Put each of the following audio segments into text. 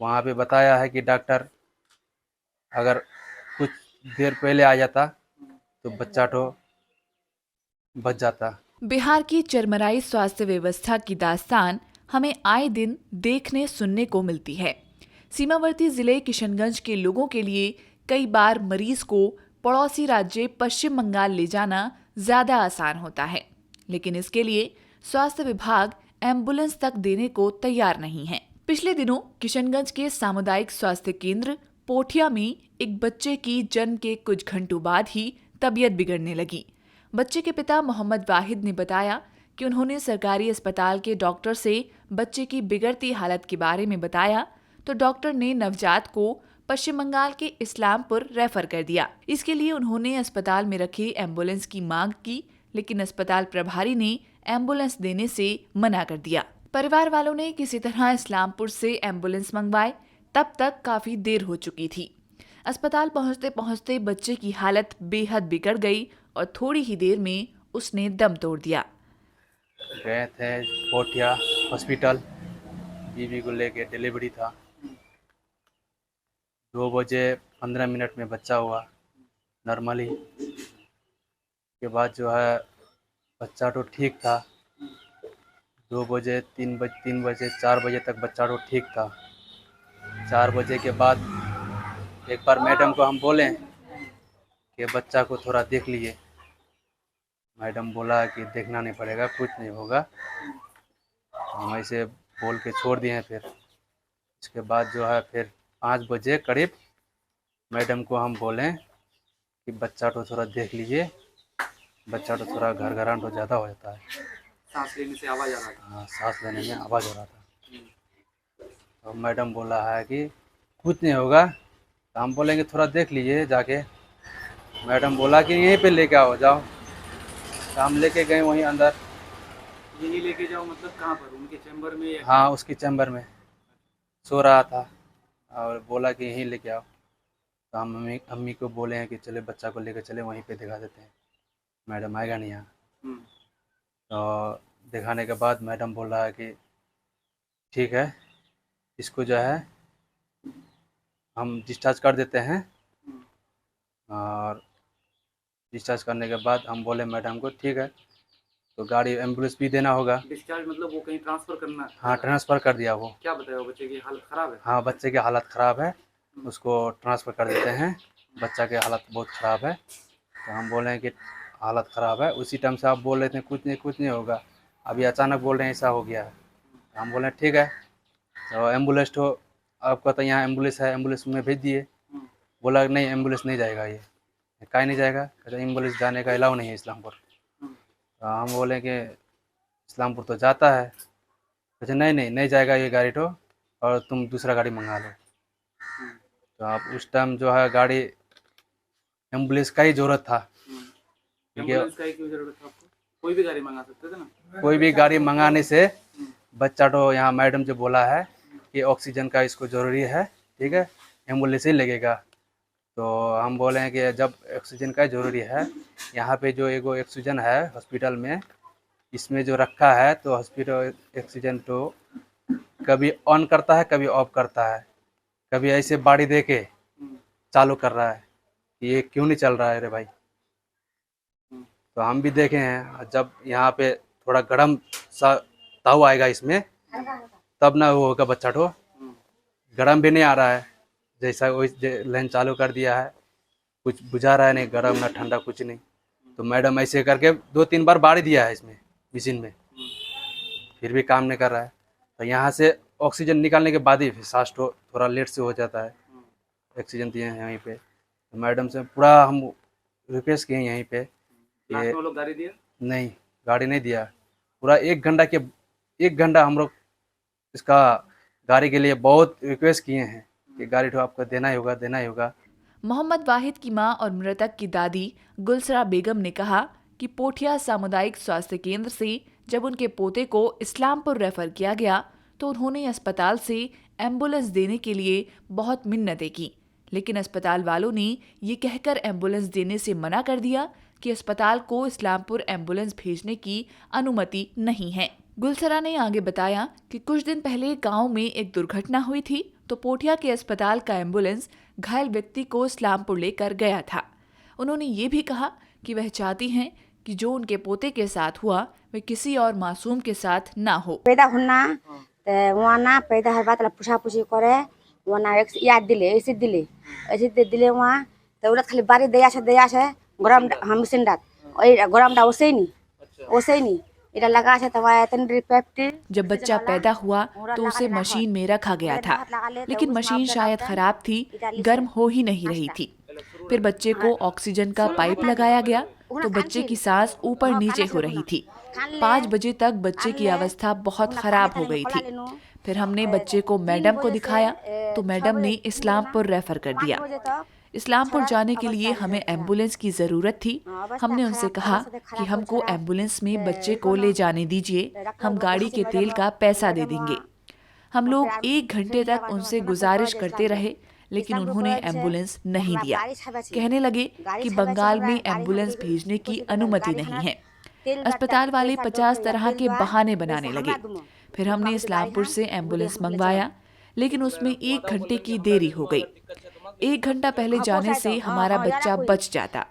वहाँ पे बताया है कि डॉक्टर अगर कुछ देर पहले आ जाता तो बच्चा तो बच जाता। बिहार की चरमराई स्वास्थ्य व्यवस्था की दास्तान हमें आए दिन देखने सुनने को मिलती है। सीमावर्ती जिले किशनगंज के लोगों के लिए कई बार मरीज को पड़ोसी राज्य पश्चिम बंगाल ले जाना ज्यादा आसान होता है, लेकिन इसके लिए स्वास्थ्य विभाग एम्बुलेंस तक देने को तैयार नहीं है। पिछले दिनों किशनगंज के सामुदायिक स्वास्थ्य केंद्र पोठिया में एक बच्चे की जन्म के कुछ घंटों बाद ही तबीयत बिगड़ने लगी। बच्चे के पिता मोहम्मद वाहिद ने बताया कि उन्होंने सरकारी अस्पताल के डॉक्टर से बच्चे की बिगड़ती हालत के बारे में बताया, तो डॉक्टर ने नवजात को पश्चिम बंगाल के इस्लामपुर रेफर कर दिया। इसके लिए उन्होंने अस्पताल में रखे एम्बुलेंस की मांग की, लेकिन अस्पताल प्रभारी ने एम्बुलेंस देने से मना कर दिया। परिवार वालों ने किसी तरह इस्लामपुर से एम्बुलेंस मंगवाए, तब तक काफी देर हो चुकी थी। अस्पताल पहुंचते पहुंचते बच्चे की हालत बेहद बिगड़ गई और थोड़ी ही देर में उसने दम तोड़ दिया। गए थे पोठिया हॉस्पिटल, बीवी को लेके डिलीवरी था। 2 बजे 15 मिनट में बच्चा हुआ नॉर्मली। के बाद जो है बच्चा तो ठीक था। 2 बजे 3 बजे 4 बजे तक बच्चा तो ठीक था। 4 बजे के बाद एक बार मैडम को हम बोले कि बच्चा को थोड़ा देख लिए। मैडम बोला कि देखना नहीं पड़ेगा, कुछ नहीं होगा। हम ऐसे बोल के छोड़ दिए हैं। फिर इसके बाद जो है फिर 5 बजे करीब मैडम को हम बोलें कि बच्चा तो थोड़ा देख लीजिए, बच्चा तो थोड़ा घर घरान तो ज़्यादा हो जाता है। सांस लेने से आवाज आ रहा था। हाँ, सांस लेने में आवाज़ हो रहा था। तो मैडम बोला है कि कुछ नहीं होगा। तो हम बोलेंगे थोड़ा देख लीजिए जाके। मैडम बोला कि यहीं पे लेके आओ जाओ। तो हम लेके गए वहीं अंदर। यही लेके जाओ मतलब कहाँ पर, उनके चैम्बर में या हाँ, उसकी चैम्बर में सो रहा था और बोला कि यहीं लेके आओ। तो हम अम्मी अम्मी को बोले हैं कि चले बच्चा को लेकर चले वहीं पे दिखा देते हैं, मैडम आएगा नहीं यहाँ। हम्म, तो दिखाने के बाद मैडम बोल रहा है कि ठीक है, इसको जो है हम डिस्चार्ज कर देते हैं। हम्म। और डिस्चार्ज करने के बाद हम बोले मैडम को ठीक है, तो गाड़ी एम्बुलेंस भी देना होगा। डिस्चार्ज मतलब वो कहीं ट्रांसफर करना हाँ, ट्रांसफ़र कर दिया वो। क्या बताया, वो बच्चे की हालत खराब है। हाँ, बच्चे की हालत ख़राब है, हम्म, उसको ट्रांसफ़र कर देते हैं। बच्चा की हालत बहुत ख़राब है। तो हम बोले हैं कि हालत ख़राब है, उसी टाइम से आप बोल रहे थे कुछ नहीं होगा, अभी अचानक बोल रहे हैं ऐसा हो गया है। तो हम बोले ठीक है, तो एम्बुलेंस तो आपका तो यहाँ एम्बुलेंस है, एम्बुलेंस में भेज दिए। हम्म, बोला नहीं, एम्बुलेंस नहीं जाएगा ये। काहे नहीं जाएगा? कहते एम्बुलेंस जाने का अलाउ नहीं है इस्लामपुर। हम्म, तो हम बोले कि इस्लामपुर तो जाता है। कहते नहीं नहीं नहीं जाएगा ये गाड़ी तो, और तुम दूसरा गाड़ी मंगा लो। हम्म, तो आप उस टाइम जो है गाड़ी एम्बुलेंस का ही ज़रूरत था, हम्म। क्योंकि एम्बुलेंस का ही क्यों जरूरत था आपको, कोई भी गाड़ी मंगा सकते थे ना। कोई भी गाड़ी मंगाने से हम्म, बच्चा तो यहाँ मैडम जो बोला है कि ऑक्सीजन का इसको ज़रूरी है, ठीक है, एम्बुलेंस ही लगेगा। तो हम बोले हैं कि जब ऑक्सीजन का ज़रूरी है, यहाँ पे जो एगो ऑक्सीजन है हॉस्पिटल में, इसमें जो रखा है तो हॉस्पिटल ऑक्सीजन तो कभी ऑन करता है कभी ऑफ करता है, कभी ऐसे बाड़ी दे के हम्म, चालू कर रहा है। ये क्यों नहीं चल रहा है रे भाई? हम्म, तो हम भी देखे हैं, जब यहाँ पे थोड़ा गर्म सा ताव आएगा इसमें, तब ना वो होगा बच्चा तो। हम्म, गर्म भी नहीं आ रहा है, जैसा वही लाइन चालू कर दिया है, कुछ बुझा रहा है नहीं, गर्म ना ठंडा कुछ नहीं। तो मैडम ऐसे करके 2-3 बार बाड़ी दिया है इसमें मशीन में, हम्म। फिर भी काम नहीं कर रहा है। तो यहाँ से ऑक्सीजन निकालने के बाद ही फिर सांस तो थोड़ा लेट से हो जाता है। ऑक्सीजन दिए हैं यहीं पे। तो मैडम से पूरा हम रिक्वेस्ट किए यहीं पे लास्ट कि में वो लोग गाड़ी दिया। नहीं, गाड़ी नहीं दिया। पूरा 1 घंटा हम लोग इसका गाड़ी के लिए बहुत रिक्वेस्ट किए हैं कि गाड़ी तो आपको देना ही होगा, देना ही होगा। मोहम्मद वाहिद की मां और मृतक की दादी गुलसरा बेगम ने कहा कि पोठिया सामुदायिक स्वास्थ्य केंद्र से जब उनके पोते को इस्लामपुर रेफर किया गया, तो उन्होंने अस्पताल से एम्बुलेंस देने के लिए बहुत मिन्नतें की, लेकिन अस्पताल वालों ने ये कहकर एम्बुलेंस देने से मना कर दिया कि अस्पताल को इस्लामपुर एम्बुलेंस भेजने की अनुमति नहीं है। गुलसरा ने आगे बताया कि कुछ दिन पहले गांव में एक दुर्घटना हुई थी। तो पोठिया के अस्पताल का एम्बुलेंस घायल व्यक्ति को इस्लामपुर लेकर गया था। उन्होंने ये भी कहा कि वह चाहती हैं कि जो उनके पोते के साथ हुआ वह किसी और मासूम के साथ ना हो। पैदा होना तो वहाँ ना पैदा हर बात पूछा पूछी करे वहाँ ना एक याद दिले ऐसे दिले वहाँ तो उलट खाली बारी दया से गरम हम सिंडात गरम डा ओसे नहीं इधर लगा है तो वहाँ तंदरी पेप्टी। जब बच्चा पैदा हुआ तो उसे मशीन में रखा गया था, लेकिन मशीन शायद खराब थी, गर्म हो ही नहीं रही थी। फिर बच्चे को ऑक्सीजन का पाइप लगाया गया तो बच्चे की सांस ऊपर नीचे हो रही थी। 5 बजे तक बच्चे की अवस्था बहुत खराब हो गई थी। फिर हमने बच्चे को मैडम को दिखाया तो मैडम ने इस्लामपुर रेफर कर दिया। इस्लामपुर जाने के लिए हमें एम्बुलेंस की ज़रूरत थी। हमने उनसे कहा कि हमको एम्बुलेंस में बच्चे को ले जाने दीजिए, हम गाड़ी के तेल का पैसा दे देंगे। हम लोग 1 घंटे तक उनसे गुजारिश करते रहे, लेकिन उन्होंने एम्बुलेंस नहीं दिया। कहने लगे कि बंगाल में एम्बुलेंस भेजने की अनुमति नहीं है। अस्पताल वाले 50 तरह के बहाने बनाने लगे। फिर हमने इस्लामपुर से एम्बुलेंस मंगवाया, लेकिन उसमें 1 घंटे की देरी हो गई। 1 घंटा पहले जाने से हमारा बच्चा बच जाता।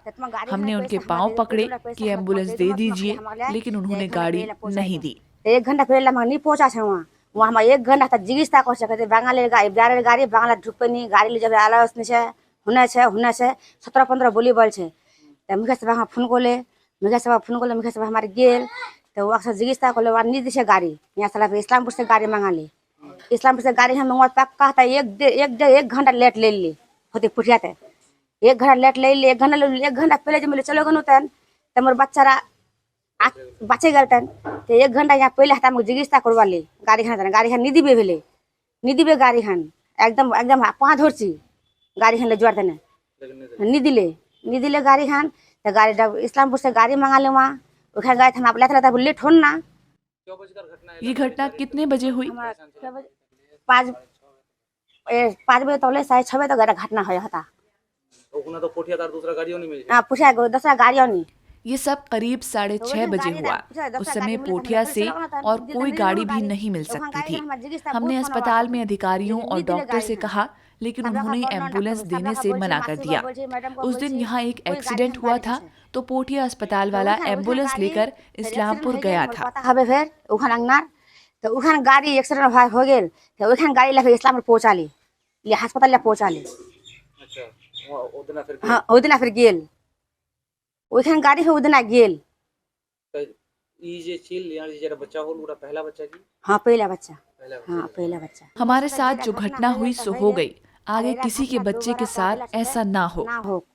हमने उनके पांव पकड़े कि एम्बुलेंस दे दीजिए, लेकिन उन्होंने गाड़ी नहीं दी। 1 घंटा पहले नहीं पहुंचा छे वहाँ हम 1 घंटा तक जिगिस्ता कर सकते बांगाली गाड़ी बांगला ढुकनी गाड़ी जब आलस होने 17-15 बोली बोल छे तो मुखे सब फोन कोले मुखे सब हमारे गेल तो अक्सर जिगिस्ता कोले वहाँ नहीं दिशे गाड़ी यहाँ साला इस्लामपुर से गाड़ी मंगा ली। इस्लामपुर से गाड़ी हम मंगवा पक्का था 1 घंटा लेट ले ली होती पुठिया थे 1 घंटा लेट ले ली 1 घंटा पहले जब चलो गन तो मोर बच्चा बचे गल तो 1 घंटा यहाँ पहले हता जिगिस्ता करवा ली गाड़ी खान निदिबे भेले गाड़ी खान एकदम 5 धरची गाड़ी खान ले जोड़ देने निदिले गाड़ी खान तो गाड़ी इस्लामपुर से गाड़ी मंगा ले वहाँ उखा गए थे हम लेट लेट हो ना। ये घटना कितने बजे हुई? 5 बजे तो 6:30 बजे तक घटना होता तो पोठिया तार दूसरा गाड़ियों नहीं मिली। पूछा दूसरा गाड़ियों नहीं। ये सब करीब 6:30 बजे हुआ। उस समय पोठिया से और कोई गाड़ी भी नहीं मिल सकती थी। हमने अस्पताल में अधिकारियों और डॉक्टर से कहा, लेकिन उन्होंने एम्बुलेंस देने से मना कर दिया। उस दिन यहाँ एक एक्सीडेंट हुआ था तो पोठिया अस्पताल वाला एम्बुलेंस लेकर इस्लामपुर गया था। तो उखान गाड़ी एक्सीडेंट हो गए तो उखान गाड़ी लेकर इस्लामपुर पहुंचा ली अस्पताल ले पहुंचा ली। हाँ उदिना फिर गेल ओइखान गाड़ी है उदिना गेल। ई जे चिल यार जरा बच्चा होल पूरा पहला बच्चा की। हाँ पहला बच्चा। हमारे साथ जो घटना हुई सो हो गई, आगे किसी के बच्चे के साथ ऐसा ना हो।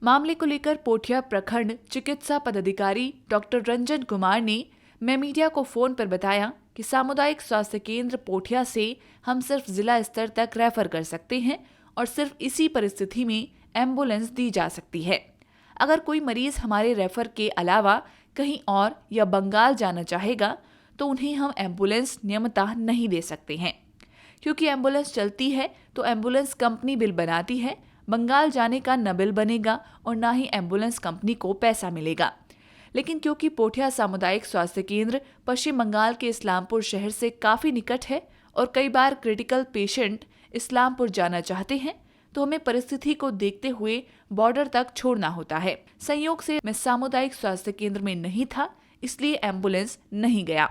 मामले को लेकर पोठिया प्रखंड चिकित्सा पदाधिकारी डॉक्टर रंजन कुमार ने मैं मीडिया को फोन पर बताया कि सामुदायिक स्वास्थ्य केंद्र पोठिया से हम सिर्फ जिला स्तर तक रेफर कर सकते हैं और सिर्फ इसी परिस्थिति में एम्बुलेंस दी जा सकती है। अगर कोई मरीज हमारे रेफर के अलावा कहीं और या बंगाल जाना चाहेगा तो उन्हें हम एम्बुलेंस नियमितः नहीं दे सकते हैं, क्योंकि एम्बुलेंस चलती है तो एम्बुलेंस कंपनी बिल बनाती है। बंगाल जाने का न बिल बनेगा और न ही एम्बुलेंस कंपनी को पैसा मिलेगा। लेकिन क्योंकि पोठिया सामुदायिक स्वास्थ्य केंद्र पश्चिम बंगाल के इस्लामपुर शहर से काफ़ी निकट है और कई बार क्रिटिकल पेशेंट इस्लामपुर जाना चाहते हैं, तो हमें परिस्थिति को देखते हुए बॉर्डर तक छोड़ना होता है। संयोग से मैं सामुदायिक स्वास्थ्य केंद्र में नहीं था, इसलिए एम्बुलेंस नहीं गया।